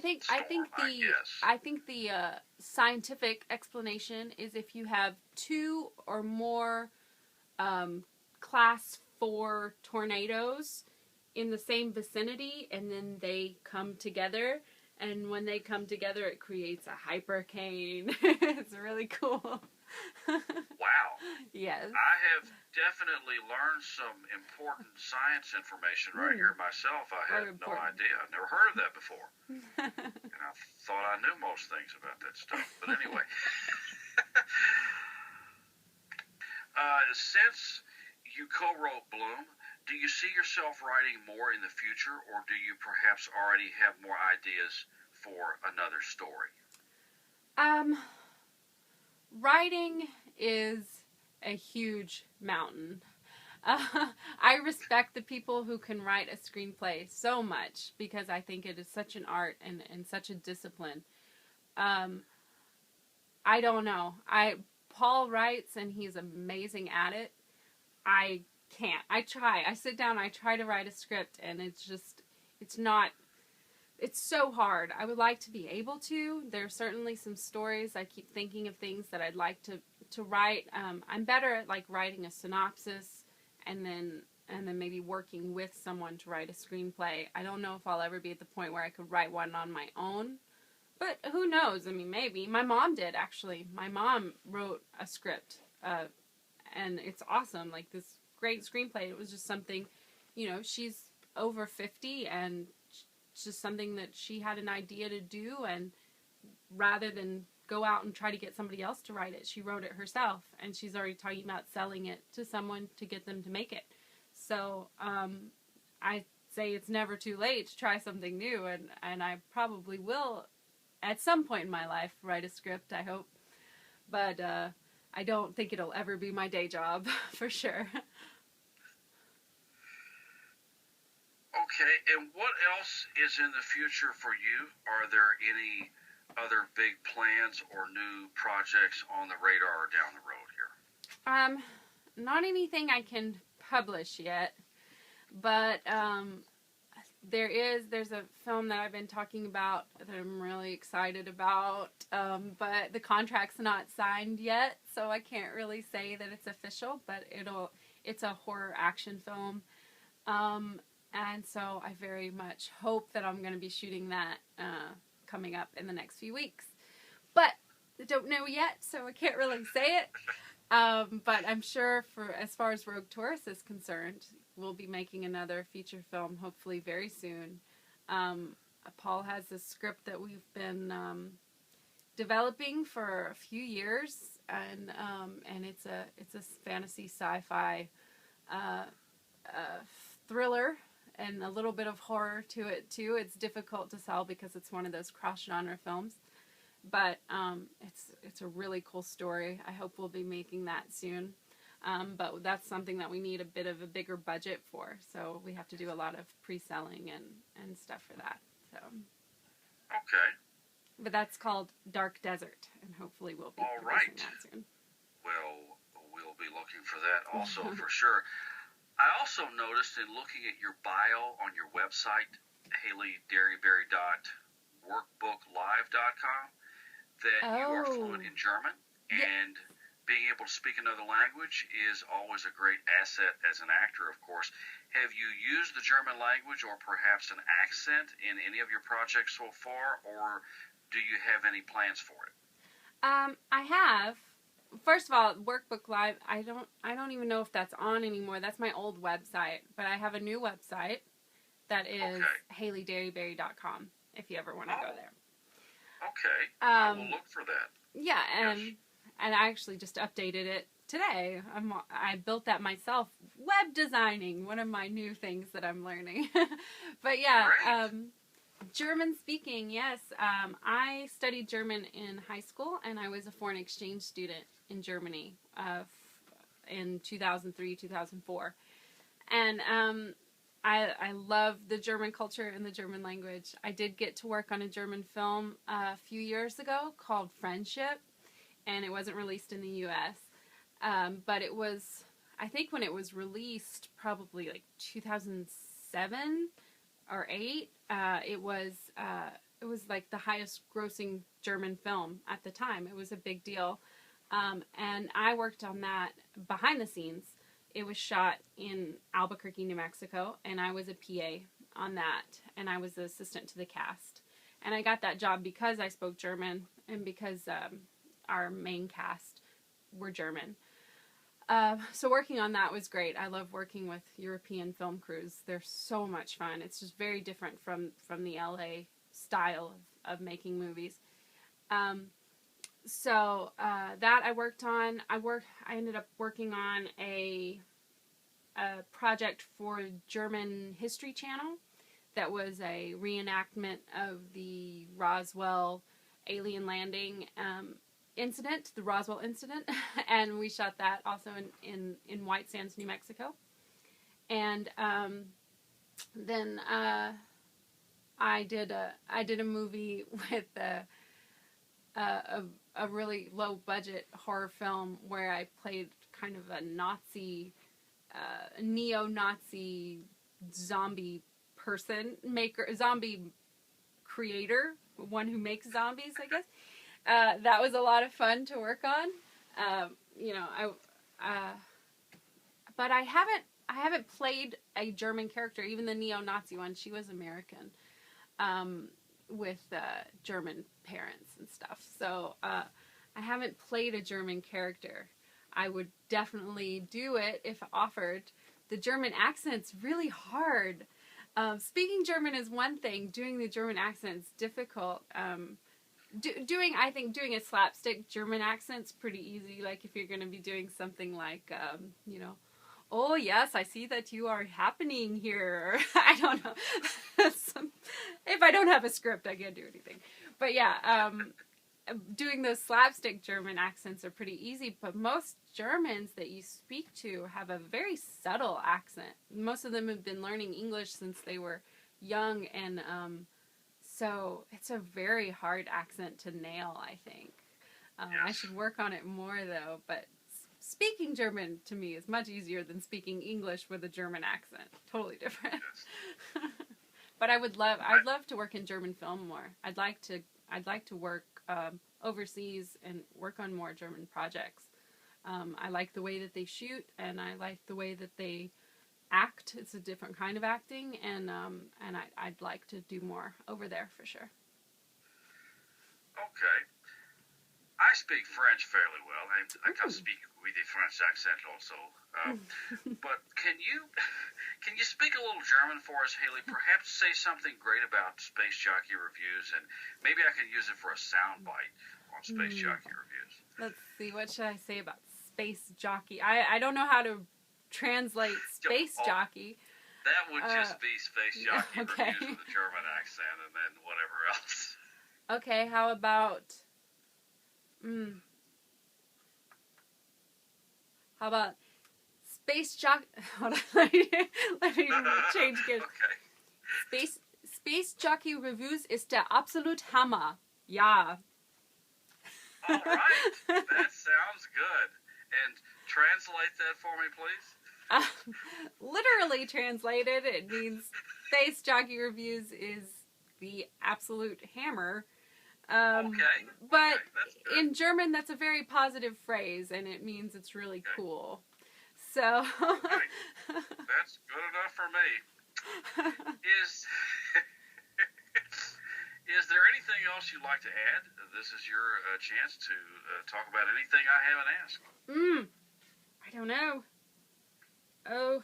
think the scientific explanation is if you have two or more class 4 tornadoes in the same vicinity, and then they come together, and when they come together it creates a hypercane. It's really cool. Wow. Yes. I have definitely learned some important science information right here myself. I had no idea. I've never heard of that before. And I thought I knew most things about that stuff. But anyway. Since you co-wrote Blüm, do you see yourself writing more in the future, or do you perhaps already have more ideas for another story? Writing is a huge mountain. I respect the people who can write a screenplay so much because I think it is such an art and such a discipline. I don't know. Paul writes and he's amazing at it. I can't. I try. I sit down, I try to write a script, and it's so hard. I would like to be able to. There are certainly some stories. I keep thinking of things that I'd like to write. I'm better at like writing a synopsis and then and then maybe working with someone to write a screenplay. I don't know if I'll ever be at the point where I could write one on my own, but who knows? I mean, maybe. My mom did, actually. My mom wrote a script, and it's awesome. Like, this great screenplay. It was just something, she's over 50, and it's just something that she had an idea to do, and rather than go out and try to get somebody else to write it, she wrote it herself, and she's already talking about selling it to someone to get them to make it. So I say it's never too late to try something new, and I probably will at some point in my life write a script, I hope, but I don't think it'll ever be my day job for sure. Okay, and what else is in the future for you? Are there any other big plans or new projects on the radar down the road here? Not anything I can publish yet, but there's a film that I've been talking about that I'm really excited about, but the contract's not signed yet, so I can't really say that it's official, but it's a horror action film, and so I very much hope that I'm going to be shooting that coming up in the next few weeks, but I don't know yet, so I can't really say it. But I'm sure, as far as Rogue Taurus is concerned, we'll be making another feature film hopefully very soon. Paul has this script that we've been developing for a few years, and it's a fantasy sci-fi thriller, and a little bit of horror to it too. It's difficult to sell because it's one of those cross-genre films, but it's a really cool story. I hope we'll be making that soon, but that's something that we need a bit of a bigger budget for, so we have to do a lot of pre-selling and stuff for that. So okay, but that's called Dark Desert, and hopefully we'll be releasing that soon. Well, we'll be looking for that also for sure. I also noticed in looking at your bio on your website, HayleyDerryberry.workbooklive.com, that you are fluent in German, and being able to speak another language is always a great asset as an actor, of course. Have you used the German language or perhaps an accent in any of your projects so far, or do you have any plans for it? I have. First of all, Workbook Live, I don't even know if that's on anymore. That's my old website, but I have a new website that is HayleyDerryberry.com, if you ever want to go there. Okay, I will look for that. Yeah, and I actually just updated it today. I built that myself. Web designing, one of my new things that I'm learning. But yeah, German speaking, yes. I studied German in high school, and I was a foreign exchange student in Germany in 2003, 2004. And I love the German culture and the German language. I did get to work on a German film a few years ago called Friendship, and it wasn't released in the U.S. But it was, I think when it was released, probably like 2007 or 8, it was like the highest grossing German film at the time. It was a big deal. And I worked on that behind the scenes. It was shot in Albuquerque, New Mexico, and I was a PA on that, and I was the assistant to the cast. And I got that job because I spoke German and because our main cast were German. So working on that was great. I love working with European film crews. They're so much fun. It's just very different from the LA style of making movies. So that I worked on. I ended up working on a project for German History Channel that was a reenactment of the Roswell alien landing incident, the Roswell incident, and we shot that also in White Sands, New Mexico. And then I did a movie with a really low budget horror film where I played kind of a Nazi, neo-Nazi zombie zombie creator, one who makes zombies, I guess. That was a lot of fun to work on. But I haven't played a German character, even the neo-Nazi one. She was American, with German parents and stuff. So I haven't played a German character. I would definitely do it if offered. The German accent's really hard. Speaking German is one thing. Doing the German accent is difficult. I think doing a slapstick German accent's pretty easy. Like if you're going to be doing something like, oh yes, I see that you are happening here. I don't know. If I don't have a script, I can't do anything. But yeah, doing those slapstick German accents are pretty easy. But most Germans that you speak to have a very subtle accent. Most of them have been learning English since they were young, and so it's a very hard accent to nail, I think. Yes. I should work on it more, though, but speaking German to me is much easier than speaking English with a German accent. Totally different. Yes. But I'd love to work in German film more. I'd like to work overseas and work on more German projects. I like the way that they shoot, and I like the way that they act. It's a different kind of acting, and I'd like to do more over there for sure. Okay. I speak French fairly well. I can speak with a French accent also. But can you speak a little German for us, Hayley? Perhaps say something great about Space Jockey Reviews, and maybe I can use it for a soundbite on Space Jockey Reviews. Let's see. What should I say about Space Jockey? I don't know how to translate Space Jockey. That would just be Space Jockey Reviews with a German accent, and then whatever else. Okay, how about... How about Space Jockey... Hold on, let me change gears. Okay. Space Jockey Reviews ist der absolut Hammer. Ja. All right, that sounds good. And translate that for me, please. Literally translated, it means Space Jockey Reviews is the absolute hammer. But in German, that's a very positive phrase, and it means it's really cool. So. That's good enough for me. Is there anything else you'd like to add? This is your chance to talk about anything I haven't asked. I don't know. Oh.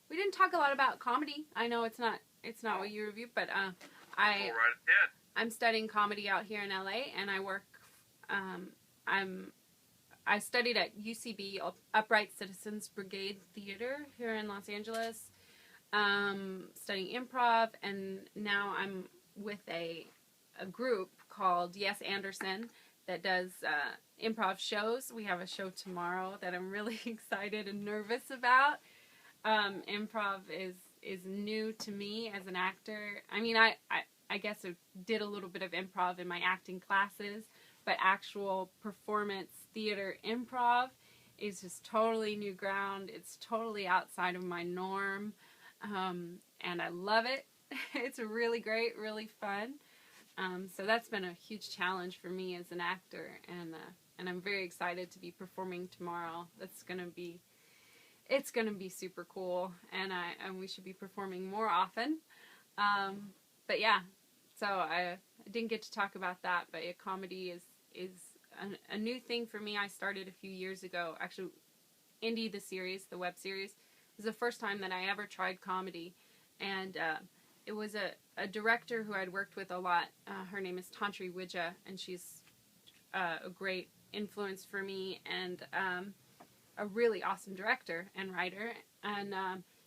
We didn't talk a lot about comedy. I know it's not what you review, but go right ahead. I'm studying comedy out here in LA, and I work. I studied at UCB, Upright Citizens Brigade Theater here in Los Angeles, studying improv, and now I'm with a group called Yes Anderson that does improv shows. We have a show tomorrow that I'm really excited and nervous about. Improv is new to me as an actor. I mean, I guess I did a little bit of improv in my acting classes, but actual performance theater improv is just totally new ground. It's totally outside of my norm, and I love it. It's really great, really fun. So that's been a huge challenge for me as an actor, and I'm very excited to be performing tomorrow. It's gonna be super cool, and we should be performing more often. But yeah, so I didn't get to talk about that, but comedy is a new thing for me. I started a few years ago. Actually, Indie, the series, the web series, was the first time that I ever tried comedy, and it was a director who I'd worked with a lot. Her name is Tantri Widja, and she's a great influence for me, and a really awesome director and writer, and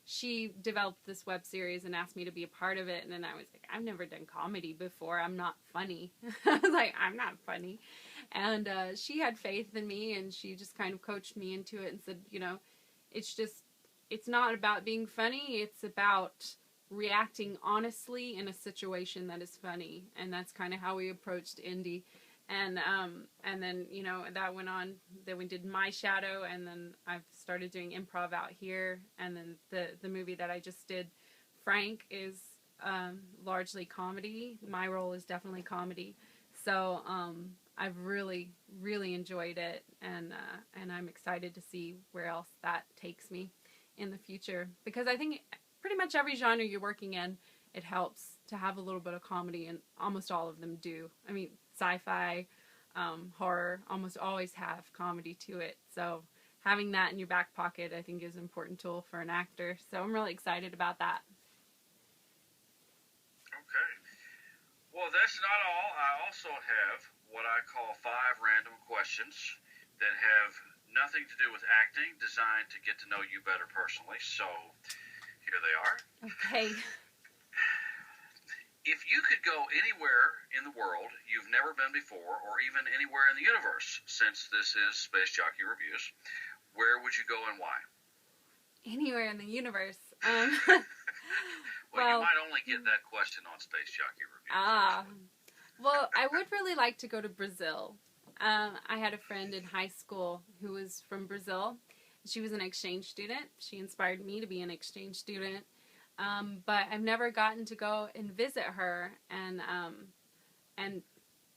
she developed this web series and asked me to be a part of it, and then I was like, I've never done comedy before, I'm not funny. I was like, I'm not funny, and she had faith in me, and she just kind of coached me into it and said, it's not about being funny, it's about reacting honestly in a situation that is funny, and that's kind of how we approached Indie. And then, that went on. Then we did My Shadow, and then I've started doing improv out here. And then the movie that I just did, Frank, is largely comedy. My role is definitely comedy. So I've really, really enjoyed it, and I'm excited to see where else that takes me in the future. Because I think pretty much every genre you're working in, it helps to have a little bit of comedy, and almost all of them do. I mean, sci-fi, horror almost always have comedy to it. So having that in your back pocket, I think, is an important tool for an actor. So I'm really excited about that. Okay. Well, that's not all. I also have what I call 5 random questions that have nothing to do with acting, designed to get to know you better personally. So here they are. Okay. If you could go anywhere in the world you've never been before, or even anywhere in the universe, since this is Space Jockey Reviews, where would you go and why? Anywhere in the universe. Well, you might only get that question on Space Jockey Reviews. Well, I would really like to go to Brazil. I had a friend in high school who was from Brazil. She was an exchange student. She inspired me to be an exchange student. But I've never gotten to go and visit her. And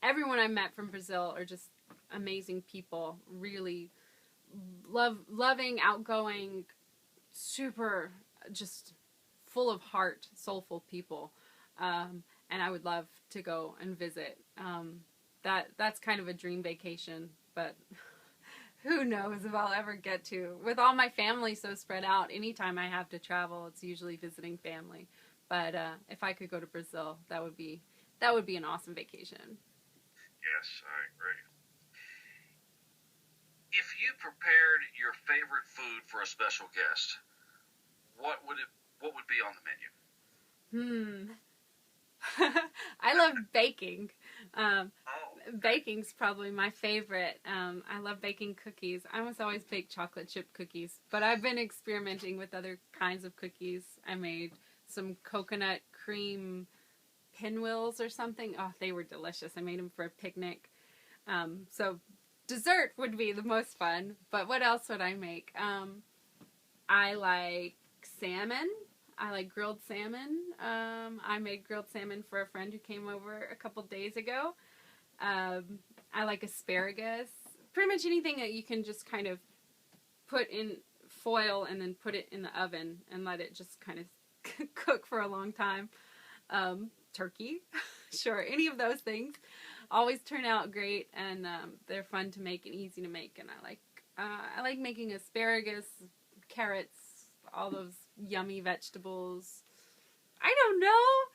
everyone I met from Brazil are just amazing people. Really loving, outgoing, super, just full of heart, soulful people. And I would love to go and visit. That's kind of a dream vacation, but who knows if I'll ever get to. With all my family so spread out, anytime I have to travel, it's usually visiting family. But if I could go to Brazil, that would be an awesome vacation. Yes, I agree. If you prepared your favorite food for a special guest, what would be on the menu? I love baking. Baking's probably my favorite. I love baking cookies. I almost always bake chocolate chip cookies, but I've been experimenting with other kinds of cookies. I made some coconut cream pinwheels or something. Oh, they were delicious. I made them for a picnic. So dessert would be the most fun, but what else would I make? I like salmon. I like grilled salmon. I made grilled salmon for a friend who came over a couple days ago. I like asparagus. Pretty much anything that you can just kind of put in foil and then put it in the oven and let it just kind of cook for a long time. Turkey. Sure, any of those things always turn out great, and they're fun to make and easy to make. And I like making asparagus, carrots, all those yummy vegetables. I don't know.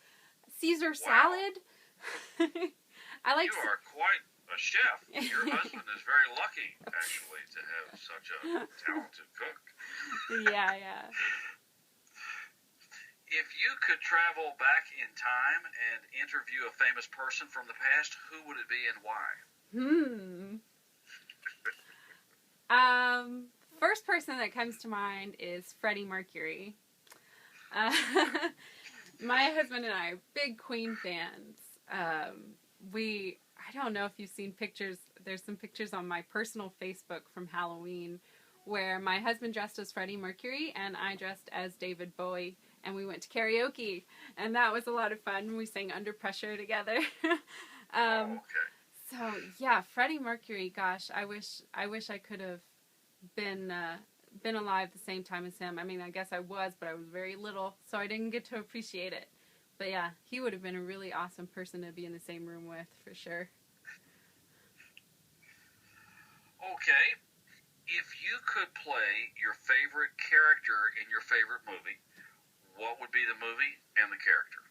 Caesar salad. I like. You are quite a chef. Your husband is very lucky, actually, to have such a talented cook. Yeah. If you could travel back in time and interview a famous person from the past, who would it be and why? First person that comes to mind is Freddie Mercury. My husband and I are big Queen fans. I don't know if you've seen pictures. There's some pictures on my personal Facebook from Halloween where my husband dressed as Freddie Mercury and I dressed as David Bowie, and we went to karaoke, and that was a lot of fun. We sang Under Pressure together. Okay. So yeah, Freddie Mercury. Gosh, I wish I could have been alive the same time as him. I mean, I guess I was, but I was very little, so I didn't get to appreciate it. But yeah, he would have been a really awesome person to be in the same room with, for sure. Okay. If you could play your favorite character in your favorite movie, what would be the movie and the character?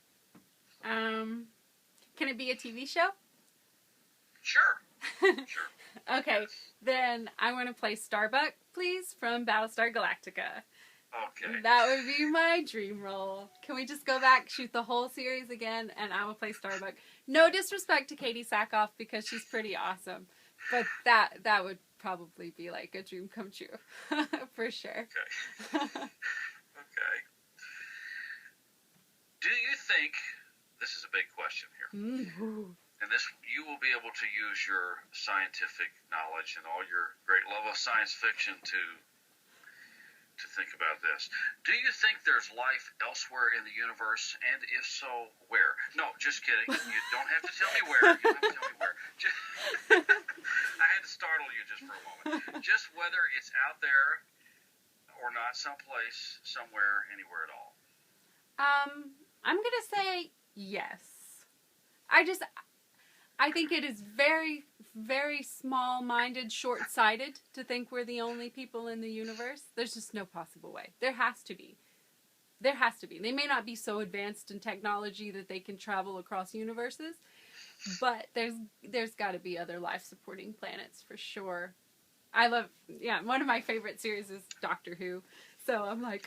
Can it be a TV show? Sure. Okay, yes. Then I want to play Starbuck, please, from Battlestar Galactica. Okay. That would be my dream role. Can we just go back, shoot the whole series again, and I will play Starbuck? No disrespect to Katie Sackhoff, because she's pretty awesome, but that would probably be like a dream come true, for sure. Okay. Okay. Do you think, this is a big question here, and this, you will be able to use your scientific knowledge and all your great love of science fiction to to think about this. Do you think there's life elsewhere in the universe? And if so, where? No, just kidding. You don't have to tell me where. You don't have to tell me where. I had to startle you just for a moment. Just whether it's out there or not, someplace, somewhere, anywhere at all. I'm going to say yes. I think it is very, very small-minded, short-sighted to think we're the only people in the universe. There's just no possible way. There has to be. There has to be. They may not be so advanced in technology that they can travel across universes, but there's got to be other life-supporting planets for sure. One of my favorite series is Doctor Who, so I'm like,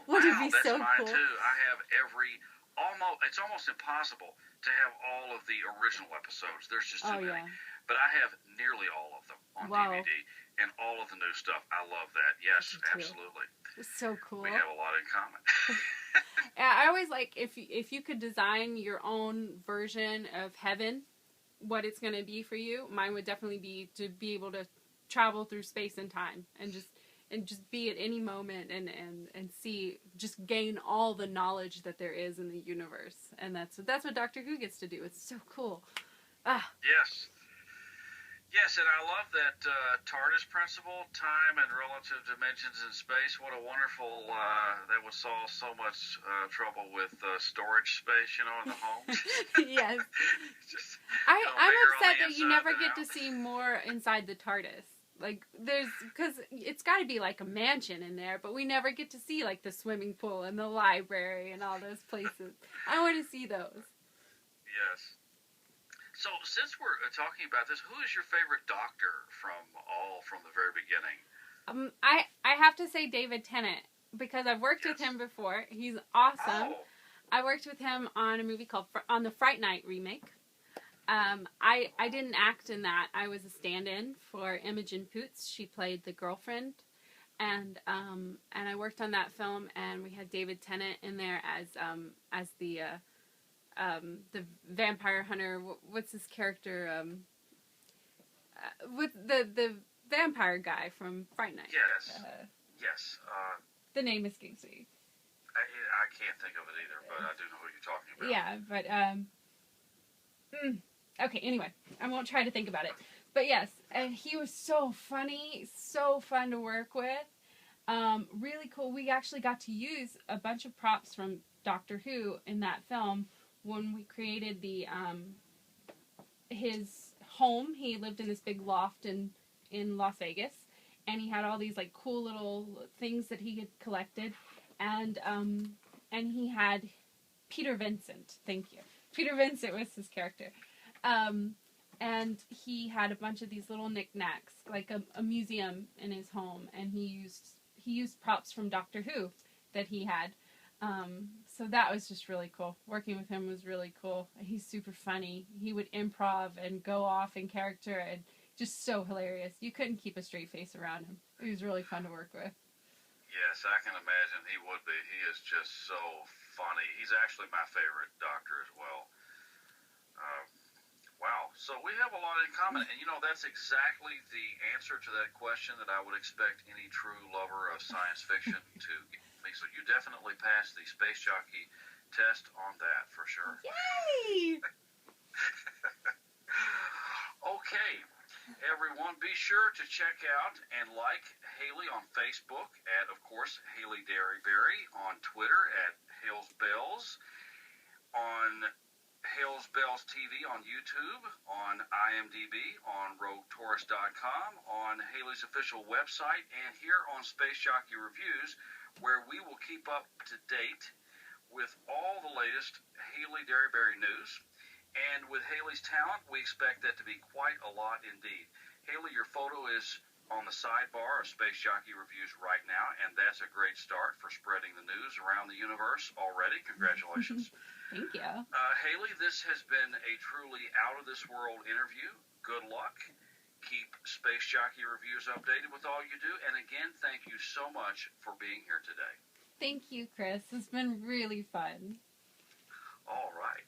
wouldn't it be so cool? That's mine too. I have it's almost impossible to have all of the original episodes. There's just too many. But I have nearly all of them on DVD and all of the new stuff. I love that. Yes, absolutely. It's so cool. We have a lot in common. I always like if you could design your own version of heaven, what it's going to be for you. Mine would definitely be to be able to travel through space and time and just be at any moment and see, just gain all the knowledge that there is in the universe. And that's what Doctor Who gets to do. It's so cool. Yes, and I love that TARDIS principle, time and relative dimensions in space. What a wonderful, that would solve so much trouble with storage space, in the homes. Yes. I'm upset that you never get to see more inside the TARDIS. Like, because it's got to be like a mansion in there, but we never get to see, like, the swimming pool and the library and all those places. I want to see those. Yes. So, since we're talking about this, who is your favorite Doctor from the very beginning? I have to say David Tennant, because I've worked with him before. He's awesome. I worked with him on a movie called on the Fright Night remake. I didn't act in that. I was a stand-in for Imogen Poots. She played the girlfriend, and I worked on that film. And we had David Tennant in there as the vampire hunter. What's his character? With the vampire guy from Fright Night. Yes. Yes. The name escapes me. I can't think of it either, but I do know who you're talking about. Yeah, but okay, anyway, I won't try to think about it. But yes, and he was so funny, so fun to work with. Really cool. We actually got to use a bunch of props from Doctor Who in that film when we created his home. He lived in this big loft in Las Vegas, and he had all these like cool little things that he had collected, and he had Peter Vincent. Thank you. Peter Vincent was his character. And he had a bunch of these little knickknacks, like a museum in his home, and he used props from Doctor Who that he had. So that was just really cool. Working with him was really cool. He's super funny. He would improv and go off in character, and just so hilarious. You couldn't keep a straight face around him. He was really fun to work with. Yes, I can imagine he would be. He is just so funny. He's actually my favorite Doctor as well. Wow. So we have a lot in common. And, that's exactly the answer to that question that I would expect any true lover of science fiction to give me. So you definitely passed the Space Jockey test on that, for sure. Yay! Okay. Everyone, be sure to check out and like Hayley on Facebook at, of course, Hayley Derryberry, on Twitter at Hales Bells, on Hales Bells TV on YouTube, on IMDb, on RogueTourist.com, on Hayley's official website, and here on Space Jockey Reviews, where we will keep up to date with all the latest Hayley Derryberry news. And with Hayley's talent, we expect that to be quite a lot indeed. Hayley, your photo is on the sidebar of Space Jockey Reviews right now, and that's a great start for spreading the news around the universe already. Congratulations. Thank you. Hayley, this has been a truly out-of-this-world interview. Good luck. Keep Space Jockey Reviews updated with all you do. And again, thank you so much for being here today. Thank you, Chris. It's been really fun. All right.